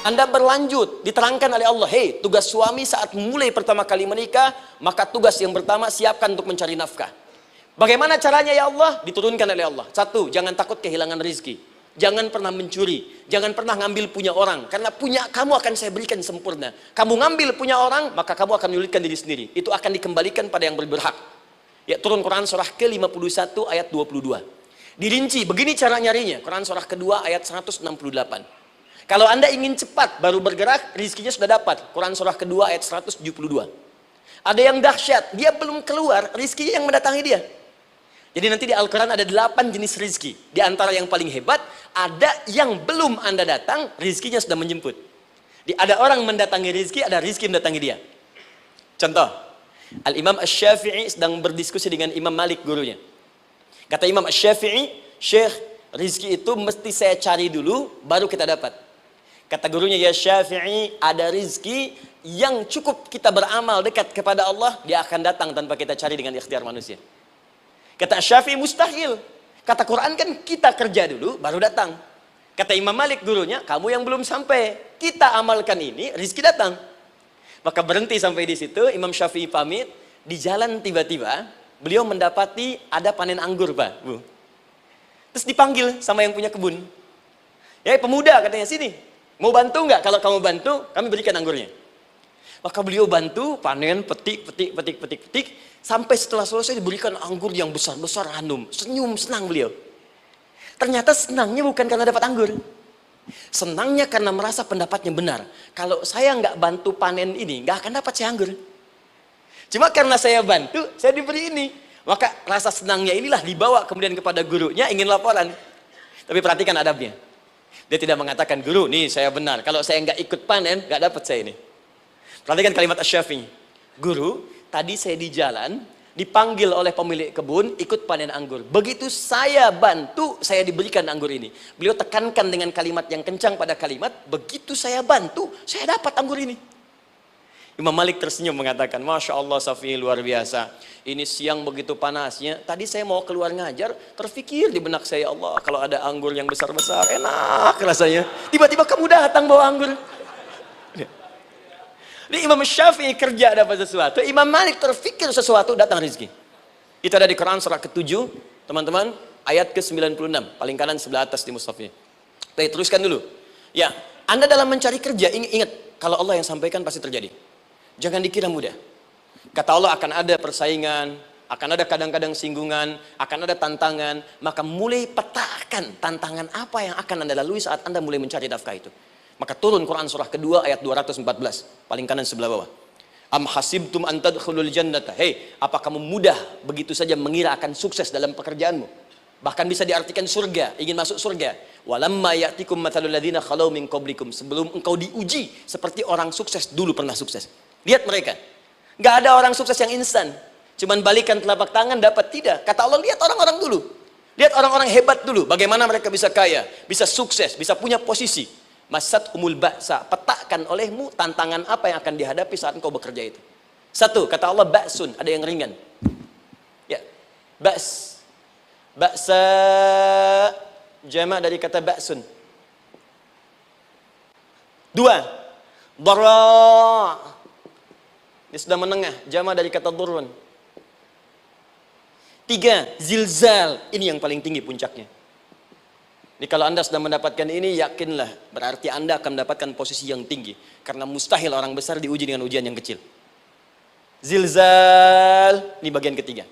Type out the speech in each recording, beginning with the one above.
Anda berlanjut, diterangkan oleh Allah, hei, tugas suami saat mulai pertama kali menikah, maka tugas yang pertama siapkan untuk mencari nafkah. Bagaimana caranya ya Allah? Diturunkan oleh Allah. Satu, jangan takut kehilangan rizki. Jangan pernah mencuri, jangan pernah ngambil punya orang, karena punya kamu akan saya berikan sempurna. Kamu ngambil punya orang, maka kamu akan menyulitkan diri sendiri. Itu akan dikembalikan pada yang berhak. Ya, turun Quran surah ke-51 ayat 22. Dirinci, begini cara nyarinya. Quran surah kedua ayat 168. Kalau Anda ingin cepat baru bergerak, rizkinya sudah dapat. Quran surah kedua ayat 172. Ada yang dahsyat, dia belum keluar, rizkinya yang mendatangi dia. Jadi nanti di Al-Quran ada 8 jenis rizki. Di antara yang paling hebat, ada yang belum Anda datang, rizkinya sudah menjemput. Ada orang mendatangi rizki, ada rizki mendatangi dia. Contoh, Al-Imam Asy-Syafi'i sedang berdiskusi dengan Imam Malik, gurunya. Kata Imam Asy-Syafi'i, Syekh, rizki itu mesti saya cari dulu, baru kita dapat. Kata gurunya, ya Syafi'i, ada rizki yang cukup kita beramal dekat kepada Allah, dia akan datang tanpa kita cari dengan ikhtiar manusia. Kata Syafi'i, mustahil. Kata Quran kan kita kerja dulu, baru datang. Kata Imam Malik gurunya, kamu yang belum sampai, kita amalkan ini, rizki datang. Maka berhenti sampai di situ, Imam Syafi'i pamit, di jalan tiba-tiba, beliau mendapati ada panen anggur, Pak, Bu. Terus dipanggil sama yang punya kebun. Ya, pemuda katanya, sini. Mau bantu nggak? Kalau kamu bantu, kami berikan anggurnya. Maka beliau bantu, panen, petik. Sampai setelah selesai diberikan anggur yang besar-besar, hanum. Senyum, senang beliau. Ternyata senangnya bukan karena dapat anggur. Senangnya karena merasa pendapatnya benar. Kalau saya nggak bantu panen ini, nggak akan dapat saya anggur. Cuma karena saya bantu, saya diberi ini. Maka rasa senangnya inilah dibawa kemudian kepada gurunya, ingin laporan. Tapi perhatikan adabnya. Dia tidak mengatakan, guru, nih saya benar. Kalau saya nggak ikut panen, nggak dapat saya ini. Perhatikan kalimat Asy-Syafi'i. Guru, tadi saya di jalan, dipanggil oleh pemilik kebun, ikut panen anggur. Begitu saya bantu, saya diberikan anggur ini. Beliau tekankan dengan kalimat yang kencang pada kalimat, begitu saya bantu, saya dapat anggur ini. Imam Malik tersenyum mengatakan, Masya Allah Syafi'i luar biasa. Ini siang begitu panasnya. Tadi saya mau keluar ngajar, terfikir di benak saya, Allah kalau ada anggur yang besar-besar, enak rasanya. Tiba-tiba kamu datang bawa anggur. Ini Imam Syafi'i kerja dapat sesuatu, Imam Malik terfikir sesuatu, datang rezeki. Itu ada di Quran surah ke-7, teman-teman, ayat ke-96, paling kanan sebelah atas di mushafnya. Baik, teruskan dulu. Ya, Anda dalam mencari kerja, ingat, kalau Allah yang sampaikan pasti terjadi. Jangan dikira mudah. Kata Allah akan ada persaingan, akan ada kadang-kadang singgungan, akan ada tantangan. Maka mulai petakan tantangan apa yang akan Anda lalui saat Anda mulai mencari nafkah itu. Maka turun Quran surah kedua ayat 214, paling kanan sebelah bawah. Am hasibtum an tadkhulul jannata. Hei, apa kamu mudah begitu saja mengira akan sukses dalam pekerjaanmu? Bahkan bisa diartikan surga, ingin masuk surga. Walamma ya'tikum mathalul ladzina khalau min qablikum. Sebelum engkau diuji seperti orang sukses dulu pernah sukses. Lihat mereka. Nggak ada orang sukses yang instan. Cuman balikan telapak tangan dapat, tidak. Kata Allah, lihat orang-orang dulu. Lihat orang-orang hebat dulu. Bagaimana mereka bisa kaya, bisa sukses, bisa punya posisi. Masat humul ba'sa. Petakan olehmu tantangan apa yang akan dihadapi saat engkau bekerja itu. Satu, kata Allah, ba'sun. Ada yang ringan. Ya, ba's. Ba'sa jama' dari kata ba'sun. Dua, dara'. Dia sudah menengah, jama' dari kata durun. Tiga, zilzal. Ini yang paling tinggi puncaknya. Jadi kalau Anda sudah mendapatkan ini, yakinlah, berarti Anda akan mendapatkan posisi yang tinggi. Karena mustahil orang besar diuji dengan ujian yang kecil. Zilzal, ini bagian ketiga.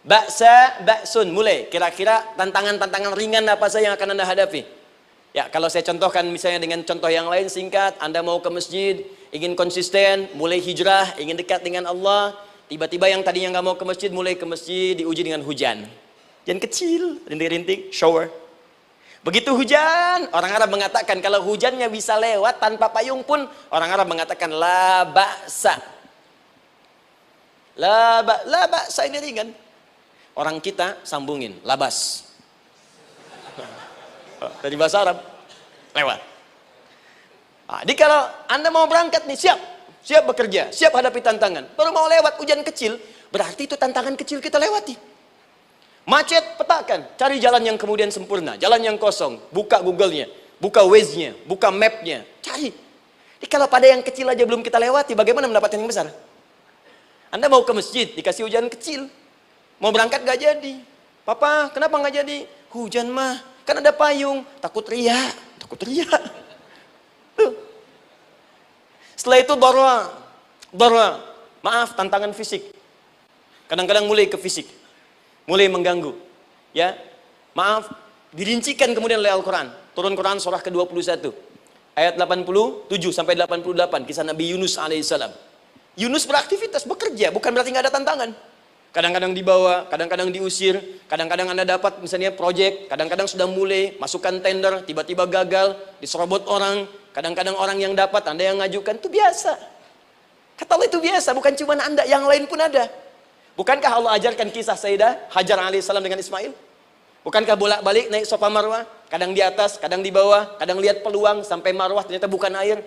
Ba'sa, ba'sun, mulai. Kira-kira tantangan-tantangan ringan apa saja yang akan Anda hadapi? Ya, kalau saya contohkan misalnya dengan contoh yang lain singkat, Anda mau ke masjid, ingin konsisten, mulai hijrah, ingin dekat dengan Allah, tiba-tiba yang tadinya nggak mau ke masjid, mulai ke masjid, diuji dengan hujan. Hujan kecil, rintik-rintik, shower. Begitu hujan, orang Arab mengatakan kalau hujannya bisa lewat tanpa payung pun, orang Arab mengatakan la ba'sa. La ba'sa ini ringan. Orang kita sambungin, labas. Dari bahasa Arab, lewat. Nah, jadi kalau Anda mau berangkat nih, siap bekerja, siap hadapi tantangan. Baru mau lewat hujan kecil, berarti itu tantangan kecil kita lewati. Macet, petakan, cari jalan yang kemudian sempurna, jalan yang kosong, buka Google-nya. buka Waze-nya, buka map-nya, cari. Jadi kalau pada yang kecil aja belum kita lewati, bagaimana mendapatkan yang besar? Anda mau ke masjid, dikasih hujan kecil. Mau berangkat gak jadi. Papa, kenapa gak jadi? Hujan mah, kan ada payung. Takut riak. Tuh. Setelah itu darwa. Maaf, tantangan fisik. Kadang-kadang mulai ke fisik. Mulai mengganggu. Ya, maaf, dirincikan kemudian oleh Al-Quran. Turun Quran surah ke-21. Ayat 87 sampai 88. Kisah Nabi Yunus alaihissalam. Yunus beraktivitas, bekerja, bukan berarti nggak ada tantangan. Kadang-kadang dibawa, kadang-kadang diusir, kadang-kadang Anda dapat misalnya proyek, kadang-kadang sudah mulai, masukkan tender, tiba-tiba gagal, diserobot orang, kadang-kadang orang yang dapat, Anda yang ngajukan, itu biasa. Kata Allah itu biasa, bukan cuma Anda, yang lain pun ada. Bukankah Allah ajarkan kisah Sayyidah Hajar alaihissalam dengan Ismail? Bukankah bolak-balik naik Safa Marwah, kadang di atas, kadang di bawah, kadang lihat peluang, sampai Marwah ternyata bukan air.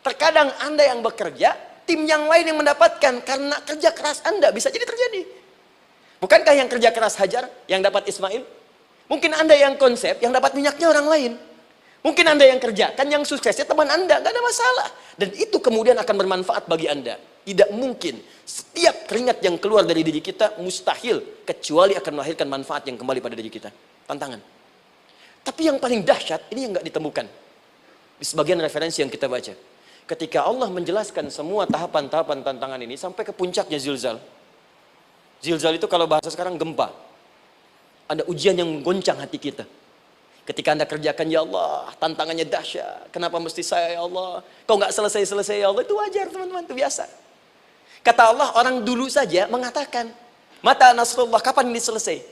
Terkadang Anda yang bekerja, tim yang lain yang mendapatkan karena kerja keras Anda bisa jadi terjadi. Bukankah yang kerja keras Hajar yang dapat Ismail? Mungkin Anda yang konsep yang dapat minyaknya orang lain. Mungkin Anda yang kerja kan yang suksesnya teman Anda, gak ada masalah. Dan itu kemudian akan bermanfaat bagi Anda. Tidak mungkin setiap keringat yang keluar dari diri kita mustahil kecuali akan melahirkan manfaat yang kembali pada diri kita. Tantangan. Tapi yang paling dahsyat ini yang gak ditemukan di sebagian referensi yang kita baca. Ketika Allah menjelaskan semua tahapan-tahapan tantangan ini sampai ke puncaknya zilzal. Zilzal itu kalau bahasa sekarang gempa. Ada ujian yang menggoncang hati kita. Ketika Anda kerjakan, ya Allah, tantangannya dahsyat. Kenapa mesti saya, ya Allah? Kau nggak selesai-selesai, ya Allah. Itu wajar, teman-teman, itu biasa. Kata Allah, orang dulu saja mengatakan, mata nasrullah, kapan ini selesai?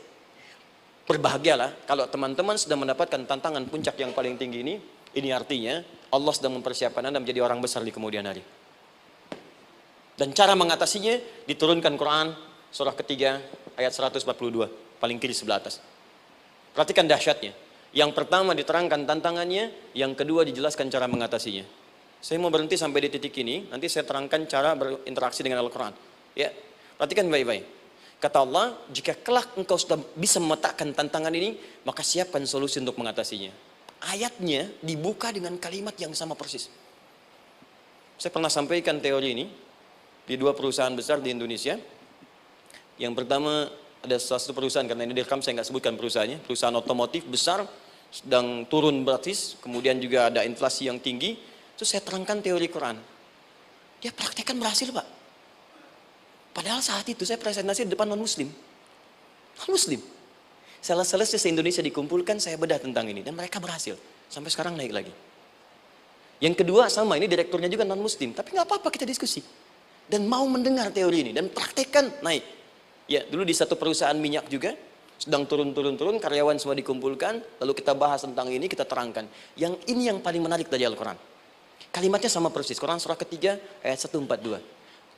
Berbahagialah kalau teman-teman sudah mendapatkan tantangan puncak yang paling tinggi ini. Ini artinya Allah sedang mempersiapkan Anda menjadi orang besar di kemudian hari. Dan cara mengatasinya diturunkan Quran surah ketiga ayat 142, paling kiri sebelah atas. Perhatikan dahsyatnya. Yang pertama diterangkan tantangannya, yang kedua dijelaskan cara mengatasinya. Saya mau berhenti sampai di titik ini, nanti saya terangkan cara berinteraksi dengan Al-Quran. Ya, perhatikan baik-baik. Kata Allah, jika kelak engkau sudah bisa memetakan tantangan ini, maka siapkan solusi untuk mengatasinya. Ayatnya dibuka dengan kalimat yang sama persis. Saya pernah sampaikan teori ini di dua perusahaan besar di Indonesia. Yang pertama ada satu perusahaan, karena ini direkam saya nggak sebutkan perusahaannya, perusahaan otomotif besar sedang turun gratis, kemudian juga ada inflasi yang tinggi. Terus saya terangkan teori Quran. Dia praktekkan berhasil, Pak. Padahal saat itu saya presentasi di depan non-muslim. Non-muslim. Sales-sales se-Indonesia dikumpulkan, saya bedah tentang ini. Dan mereka berhasil. Sampai sekarang naik lagi. Yang kedua sama, ini direkturnya juga non-muslim. Tapi nggak apa-apa kita diskusi. Dan mau mendengar teori ini. Dan praktekkan, naik. Ya, dulu di satu perusahaan minyak juga. Sedang turun, karyawan semua dikumpulkan. Lalu kita bahas tentang ini, kita terangkan. Yang ini yang paling menarik dari Al-Quran. Kalimatnya sama persis. Quran surah ketiga ayat 142.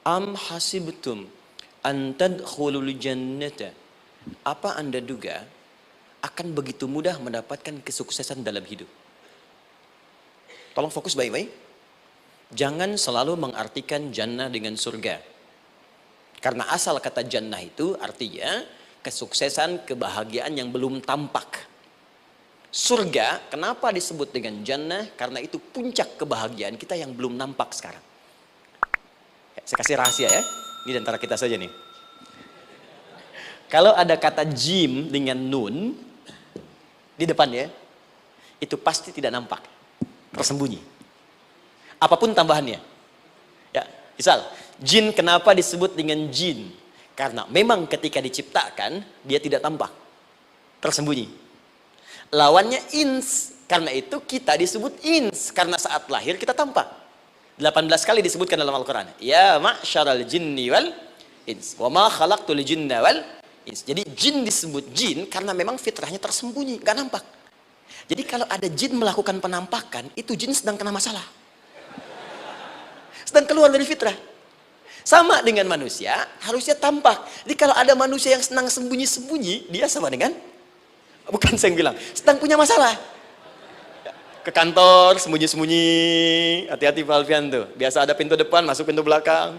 Am hasibtum an tadkhulul jannata. Apa Anda duga akan begitu mudah mendapatkan kesuksesan dalam hidup? Tolong fokus baik-baik. Jangan selalu mengartikan jannah dengan surga. Karena asal kata jannah itu artinya kesuksesan, kebahagiaan yang belum tampak. Surga, kenapa disebut dengan jannah? Karena itu puncak kebahagiaan kita yang belum nampak sekarang. Saya kasih rahasia ya. Ini antara kita saja nih. Kalau ada kata jim dengan nun di depannya, itu pasti tidak nampak, tersembunyi. Apapun tambahannya. Ya, misal, jin kenapa disebut dengan jin? Karena memang ketika diciptakan, dia tidak tampak, tersembunyi. Lawannya ins, karena itu kita disebut ins, karena saat lahir kita tampak. 18 kali disebutkan dalam Al-Quran. Ya ma'syaral jinni wal ins, wa ma khalaqtul jinna wal ins. Jadi jin disebut jin karena memang fitrahnya tersembunyi, gak nampak. Jadi kalau ada jin melakukan penampakan, itu jin sedang kena masalah. Sedang keluar dari fitrah. Sama dengan manusia, harusnya tampak. Jadi kalau ada manusia yang senang sembunyi-sembunyi, dia sama dengan, bukan saya yang bilang, sedang punya masalah. Ke kantor, sembunyi-sembunyi, hati-hati Pak Alfian tuh. Biasa ada pintu depan, masuk pintu belakang.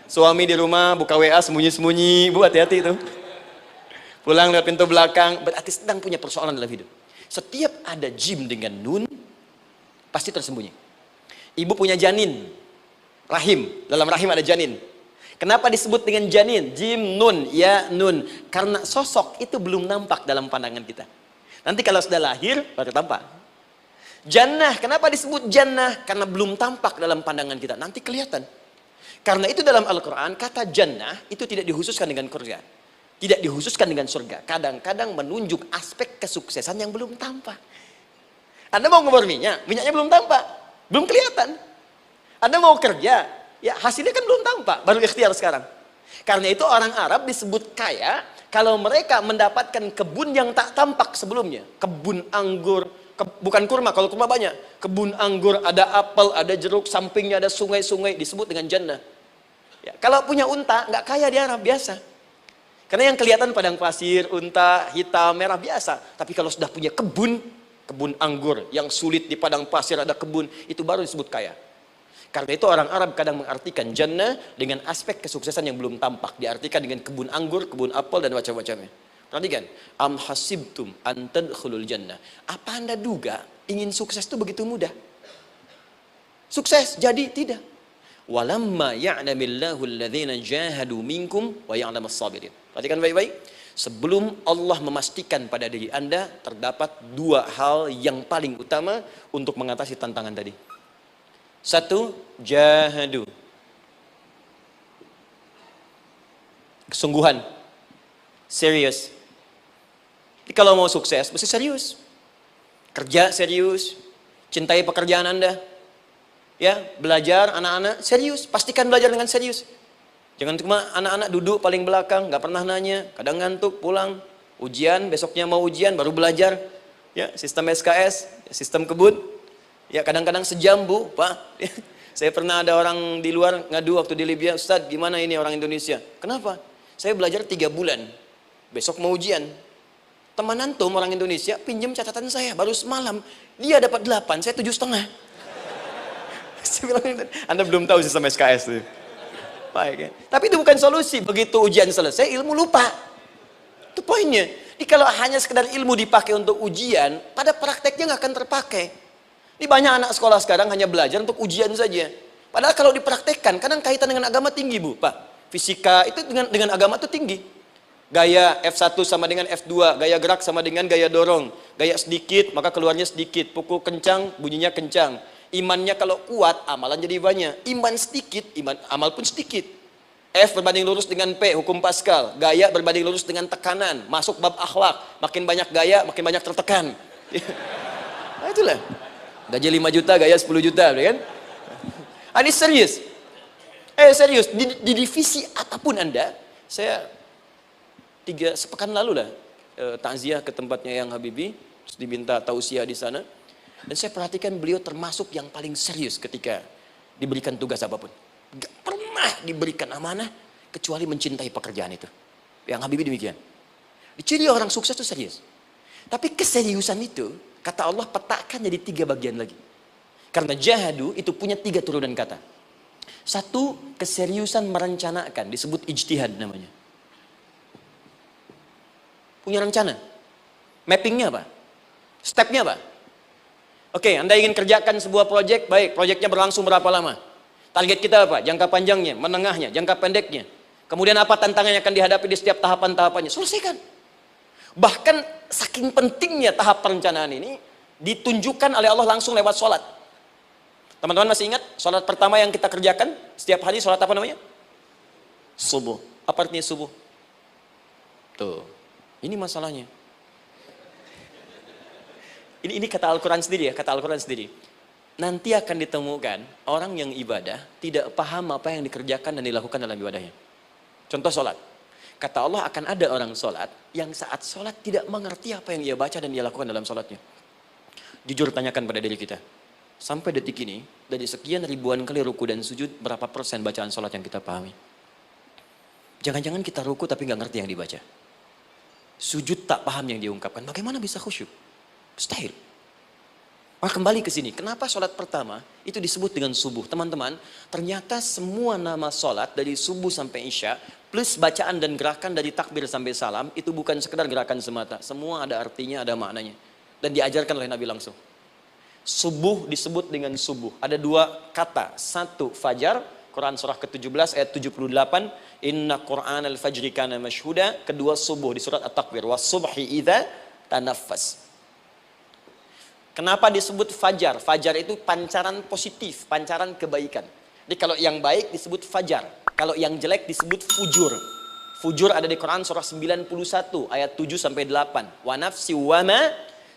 Suami di rumah, buka WA, sembunyi-sembunyi. Bu, hati-hati tuh. Pulang lewat pintu belakang, berarti sedang punya persoalan dalam hidup. Setiap ada jim dengan nun, Pasti tersembunyi. Ibu punya janin, rahim, dalam rahim ada janin. Kenapa disebut dengan janin? Jim, nun, ya, nun. Karena sosok itu belum nampak dalam pandangan kita. Nanti kalau sudah lahir, baru tampak. Jannah, kenapa disebut jannah? Karena belum tampak dalam pandangan kita. Nanti kelihatan. Karena itu dalam Al-Quran, kata jannah itu tidak dikhususkan dengan surga. Tidak dikhususkan dengan surga. Kadang-kadang menunjuk aspek kesuksesan yang belum tampak. Anda mau ngebor minyak, minyaknya belum tampak. Belum kelihatan. Anda mau kerja, ya hasilnya kan belum tampak. Baru ikhtiar sekarang. Karena itu orang Arab disebut kaya, kalau mereka mendapatkan kebun yang tak tampak sebelumnya. Kebun anggur, bukan kurma, kalau kurma banyak. Kebun anggur, ada apel, ada jeruk, sampingnya ada sungai-sungai, disebut dengan jannah. Ya, kalau punya unta, nggak kaya di Arab, biasa. Karena yang kelihatan padang pasir, unta, hitam, merah, biasa. Tapi kalau sudah punya kebun anggur, yang sulit di padang pasir ada kebun, itu baru disebut kaya. Karena itu orang Arab kadang mengartikan jannah dengan aspek kesuksesan yang belum tampak. Diartikan dengan kebun anggur, kebun apel, dan macam-macamnya. Perhatikan, am hasibtum an tadkhulul jannah. Apa Anda duga ingin sukses itu begitu mudah? Sukses jadi tidak. Walamma ya'lamillahu alladhina jahadu minkum wa ya'lamas sabirin. Perhatikan baik-baik. Sebelum Allah memastikan pada diri Anda terdapat dua hal yang paling utama untuk mengatasi tantangan tadi. Satu, jahadu. Kesungguhan. Serius. Jadi kalau mau sukses, mesti serius. Kerja serius. Cintai pekerjaan Anda. Ya, belajar anak-anak serius. Pastikan belajar dengan serius. Jangan cuma anak-anak duduk paling belakang, nggak pernah nanya, kadang ngantuk, pulang. Ujian, besoknya mau ujian, baru belajar. Ya, sistem SKS, sistem kebut. Ya, kadang-kadang sejam, Bu, Pak. Saya pernah ada orang di luar ngadu waktu di Libya, Ustadz, gimana ini orang Indonesia? Kenapa? Saya belajar 3 bulan. Besok mau ujian. Teman antum orang Indonesia pinjam catatan saya baru semalam. Dia dapat 8, saya 7,5. Saya bilang, Anda belum tahu sistem SKS itu. Baik, ya. Tapi itu bukan solusi. Begitu ujian selesai, ilmu lupa. Itu poinnya. Jadi kalau hanya sekedar ilmu dipakai untuk ujian, pada prakteknya nggak akan terpakai. Ini banyak anak sekolah sekarang hanya belajar untuk ujian saja. Padahal kalau dipraktekkan, kadang kaitan dengan agama tinggi, Bu, Pak. Fisika itu dengan agama itu tinggi. Gaya F1 sama dengan F2, gaya gerak sama dengan gaya dorong. Gaya sedikit, maka keluarnya sedikit. Pukul kencang, bunyinya kencang. Imannya kalau kuat, amalan jadi banyak. Iman sedikit, amal pun sedikit. F berbanding lurus dengan P, hukum Pascal. Gaya berbanding lurus dengan tekanan. Masuk bab akhlak. Makin banyak gaya, makin banyak tertekan. Nah, itulah. Gaji 5 juta, gaya 10 juta, kan? Ini serius. Serius. Di divisi apapun Anda, saya sepekan lalu lah, takziah ke tempatnya yang Habibie, terus diminta tausiah di sana. Dan saya perhatikan beliau termasuk yang paling serius ketika diberikan tugas apapun. Gak pernah diberikan amanah kecuali mencintai pekerjaan itu. Yang Habibie demikian. Ciri orang sukses itu serius. Tapi keseriusan itu, kata Allah petakan jadi 3 bagian lagi. Karena jahadu itu punya 3 turunan kata. Satu, keseriusan merencanakan, disebut ijtihad namanya. Punya rencana. Mappingnya apa? Stepnya apa? Oke, Anda ingin kerjakan sebuah proyek, baik, proyeknya berlangsung berapa lama? Target kita apa? Jangka panjangnya, menengahnya, jangka pendeknya. Kemudian apa tantangan yang akan dihadapi di setiap tahapan-tahapannya? Selesaikan. Bahkan saking pentingnya tahap perencanaan ini, ditunjukkan oleh Allah langsung lewat sholat. Teman-teman masih ingat, sholat pertama yang kita kerjakan, setiap hari sholat apa namanya? Subuh. Apa artinya subuh? Tuh, ini masalahnya. Ini kata Al-Quran sendiri ya, kata Al-Quran sendiri. Nanti akan ditemukan orang yang ibadah tidak paham apa yang dikerjakan dan dilakukan dalam ibadahnya. Contoh sholat. Kata Allah akan ada orang sholat yang saat sholat tidak mengerti apa yang ia baca dan ia lakukan dalam sholatnya. Jujur tanyakan pada diri kita. Sampai detik ini, dari sekian ribuan kali ruku dan sujud, berapa persen bacaan sholat yang kita pahami? Jangan-jangan kita ruku tapi nggak ngerti yang dibaca. Sujud tak paham yang diungkapkan. Bagaimana bisa khusyuk? Mustahil. Maka kembali ke sini, kenapa sholat pertama itu disebut dengan subuh? Teman-teman, ternyata semua nama sholat dari subuh sampai isya, plus bacaan dan gerakan dari takbir sampai salam, itu bukan sekedar gerakan semata. Semua ada artinya, ada maknanya. Dan diajarkan oleh Nabi langsung. Subuh disebut dengan subuh. Ada dua kata. Satu, fajar. Quran surah ke-17 ayat 78. Inna Qur'an al-fajri kana mashhuda. Kedua, subuh di surat At-Takwir. Was-subhi idza tanaffas. Kenapa disebut fajar? Fajar itu pancaran positif, pancaran kebaikan. Jadi kalau yang baik disebut fajar. Kalau yang jelek disebut fujur. Fujur ada di Quran surah 91 ayat 7 sampai 8. Wa nafsi wa ma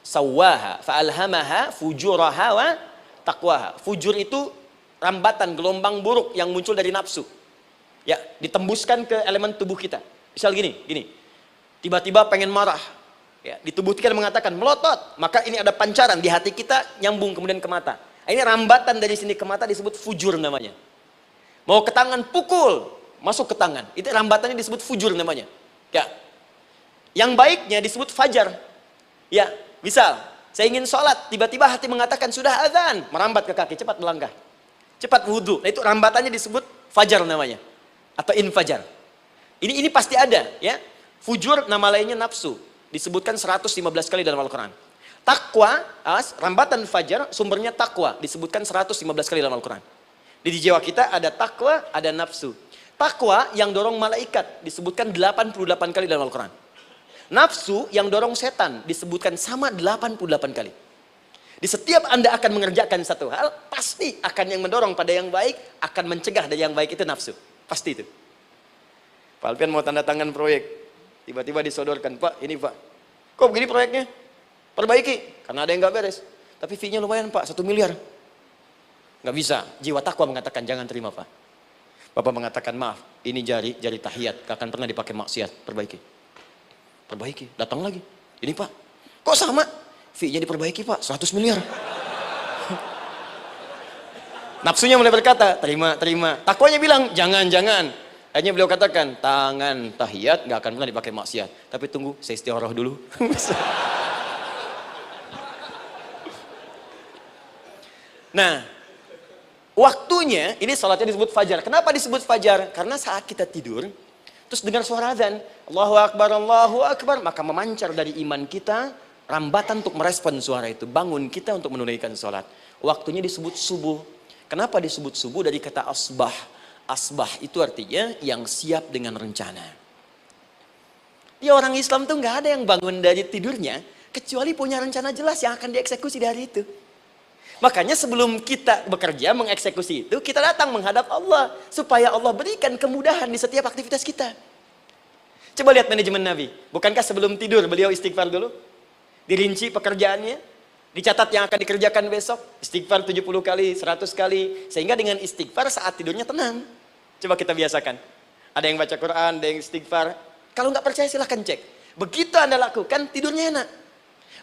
sawwaha fa'alhamaha fujuraha wa taqwaha. Fujur itu rambatan gelombang buruk yang muncul dari nafsu. Ya, ditembuskan ke elemen tubuh kita. Misal gini. Tiba-tiba pengen marah. Ya, di tubuh kita mengatakan melotot, maka ini ada pancaran di hati kita nyambung kemudian ke mata. Ini rambatan dari sini ke mata disebut fujur namanya. Mau ke tangan pukul, masuk ke tangan. Itu rambatannya disebut fujur namanya. Ya. Yang baiknya disebut fajar. Ya, misal saya ingin sholat, tiba-tiba hati mengatakan sudah azan, merambat ke kaki, cepat melangkah. Cepat wudhu. Nah, itu rambatannya disebut fajar namanya. Atau infajar. Ini pasti ada, ya. Fujur nama lainnya nafsu. Disebutkan 115 kali dalam Al-Quran. Takwa, rambatan fajar, sumbernya takwa. Disebutkan 115 kali dalam Al-Quran. Di jiwa kita ada takwa, ada nafsu. Takwa yang dorong malaikat, disebutkan 88 kali dalam Al-Quran. Nafsu yang dorong setan, disebutkan sama 88 kali. Di setiap Anda akan mengerjakan satu hal, pasti akan yang mendorong pada yang baik, akan mencegah dari yang baik itu nafsu. Pasti itu. Pak Alpian mau tanda tangan proyek. Tiba-tiba disodorkan, Pak, ini Pak. Kok begini proyeknya? Perbaiki. Karena ada yang nggak beres. Tapi fee-nya lumayan Pak, 1 miliar. Nggak bisa. Jiwa takwa mengatakan, jangan terima Pak. Bapak mengatakan, maaf, ini jari tahiyat. Gak akan pernah dipakai maksiat. Perbaiki. Datang lagi. Ini Pak. Kok sama? Fee-nya diperbaiki Pak, 100 miliar. Nafsunya mulai berkata, terima. Takwanya bilang, jangan. Hanya beliau katakan, tangan tahiyat gak akan pernah dipakai maksiat. Tapi tunggu, saya istiqoroh dulu. Nah, waktunya, ini salatnya disebut fajar. Kenapa disebut fajar? Karena saat kita tidur, terus dengar suara azan, Allahu Akbar, maka memancar dari iman kita, rambatan untuk merespon suara itu. Bangun kita untuk menunaikan salat. Waktunya disebut subuh. Kenapa disebut subuh? Dari kata asbah. Asbah itu artinya yang siap dengan rencana. Dia orang Islam tuh nggak ada yang bangun dari tidurnya kecuali punya rencana jelas yang akan dieksekusi di hari itu. Makanya sebelum kita bekerja mengeksekusi itu, kita datang menghadap Allah supaya Allah berikan kemudahan di setiap aktivitas kita. Coba lihat manajemen Nabi. Bukankah sebelum tidur beliau istighfar dulu? Dirinci pekerjaannya, dicatat yang akan dikerjakan besok, istighfar 70 kali, 100 kali, sehingga dengan istighfar saat tidurnya tenang. Coba kita biasakan. Ada yang baca Quran, ada yang istighfar. Kalau nggak percaya silahkan cek. Begitu Anda lakukan, tidurnya enak.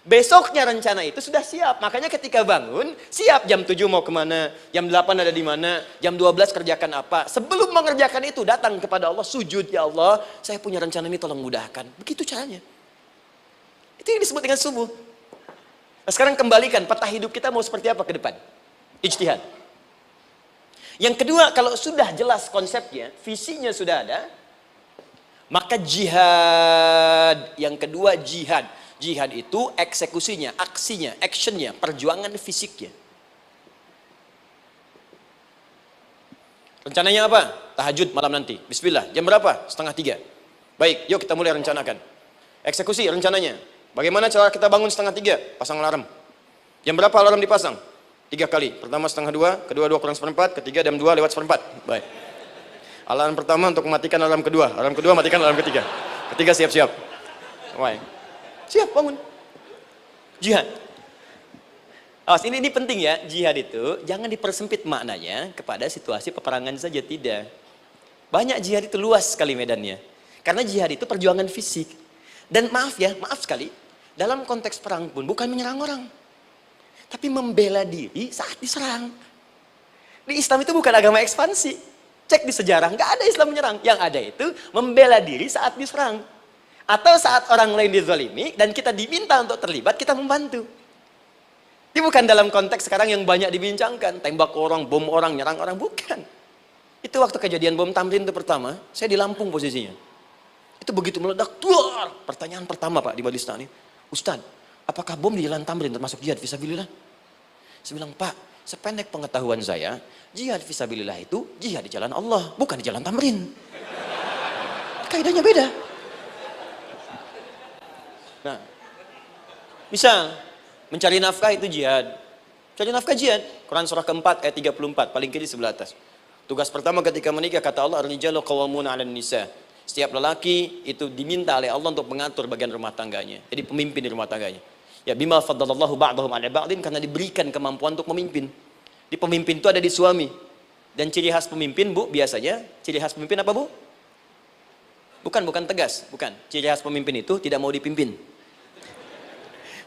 Besoknya rencana itu sudah siap. Makanya ketika bangun, siap jam 7 mau kemana, jam 8 ada di mana, jam 12 kerjakan apa. Sebelum mengerjakan itu, datang kepada Allah, sujud, ya Allah, saya punya rencana ini tolong mudahkan. Begitu caranya. Itu yang disebut dengan subuh. Nah, sekarang kembalikan peta hidup kita mau seperti apa ke depan. Ijtihad. Yang kedua, kalau sudah jelas konsepnya, visinya sudah ada, maka jihad. Yang kedua, jihad. Jihad itu eksekusinya, aksinya, actionnya, perjuangan fisiknya. Rencananya apa? Tahajud malam nanti. Bismillah. Jam berapa? 2:30. Baik, yuk kita mulai rencanakan. Eksekusi rencananya. Bagaimana cara kita bangun 2:30? Pasang alarm. Jam berapa alarm dipasang? 3 kali. Pertama 1:30, kedua 2:4, ketiga jam 2:04. Baik. Alarm pertama untuk mematikan alarm kedua. Alarm kedua matikan alarm ketiga. Ketiga siap-siap. Baik. Siap bangun. Jihad. Awas, ini penting ya. Jihad itu jangan dipersempit maknanya kepada situasi peperangan saja, tidak. Banyak jihad itu luas sekali medannya. Karena jihad itu perjuangan fisik. Dan maaf sekali, dalam konteks perang pun bukan menyerang orang, tapi membela diri saat diserang. Di Islam itu bukan agama ekspansi. Cek di sejarah, nggak ada Islam menyerang. Yang ada itu membela diri saat diserang. Atau saat orang lain dizalimi dan kita diminta untuk terlibat, kita membantu. Ini bukan dalam konteks sekarang yang banyak dibincangkan, tembak orang, bom orang, nyerang orang, bukan. Itu waktu kejadian bom Tamrin itu pertama, saya di Lampung posisinya. Itu begitu meledak, tuar. Pertanyaan pertama Pak di Balistani, Ustadz, apakah bom di Jalan Tamrin termasuk jihad fisabilillah? Saya bilang, Pak, sependek pengetahuan saya, jihad fisabilillah itu jihad di jalan Allah, bukan di jalan tamrin. Kaidahnya beda. Nah, misal mencari nafkah itu jihad. Cari nafkah jihad. Quran surah keempat ayat 34, paling kiri sebelah atas. Tugas pertama ketika menikah kata Allah, ar-rijalu qawwamuna 'alan nisa. Setiap lelaki itu diminta oleh Allah untuk mengatur bagian rumah tangganya. Jadi pemimpin di rumah tangganya. Ya bima faddalallahu ba'dahum 'ala ba'din, karena diberikan kemampuan untuk memimpin. Di pemimpin itu ada di suami. Dan ciri khas pemimpin, Bu, biasanya ciri khas pemimpin apa, Bu? Bukan tegas, bukan. Ciri khas pemimpin itu tidak mau dipimpin.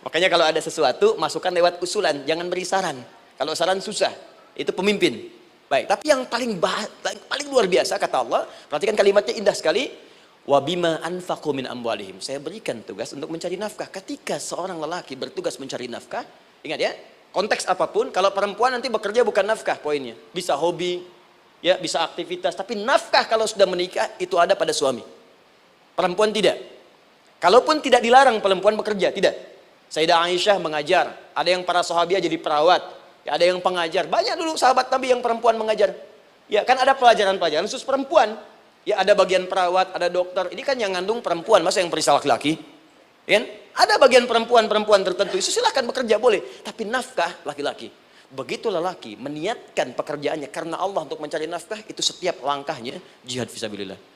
Makanya kalau ada sesuatu, masukkan lewat usulan, jangan beri saran. Kalau saran susah, itu pemimpin. Baik, tapi yang paling luar biasa kata Allah, perhatikan kalimatnya indah sekali. Wa bima anfaqu min amwalihim. Saya berikan tugas untuk mencari nafkah. Ketika seorang lelaki bertugas mencari nafkah, ingat ya, konteks apapun, kalau perempuan nanti bekerja bukan nafkah poinnya. Bisa hobi, ya, bisa aktivitas, tapi nafkah kalau sudah menikah itu ada pada suami. Perempuan tidak. Kalaupun tidak dilarang perempuan bekerja, tidak. Sayyidah Aisyah mengajar, ada yang para sahabiah jadi perawat, ya, ada yang pengajar. Banyak dulu sahabat Nabi yang perempuan mengajar. Ya, kan ada pelajaran-pelajaran khusus perempuan. Ya, ada bagian perawat, ada dokter. Ini kan yang ngandung perempuan, masa yang periksa laki-laki? Ya, ada bagian perempuan tertentu, itu silakan bekerja boleh. Tapi nafkah laki-laki. Begitu lelaki meniatkan pekerjaannya karena Allah untuk mencari nafkah, itu setiap langkahnya jihad fisabilillah.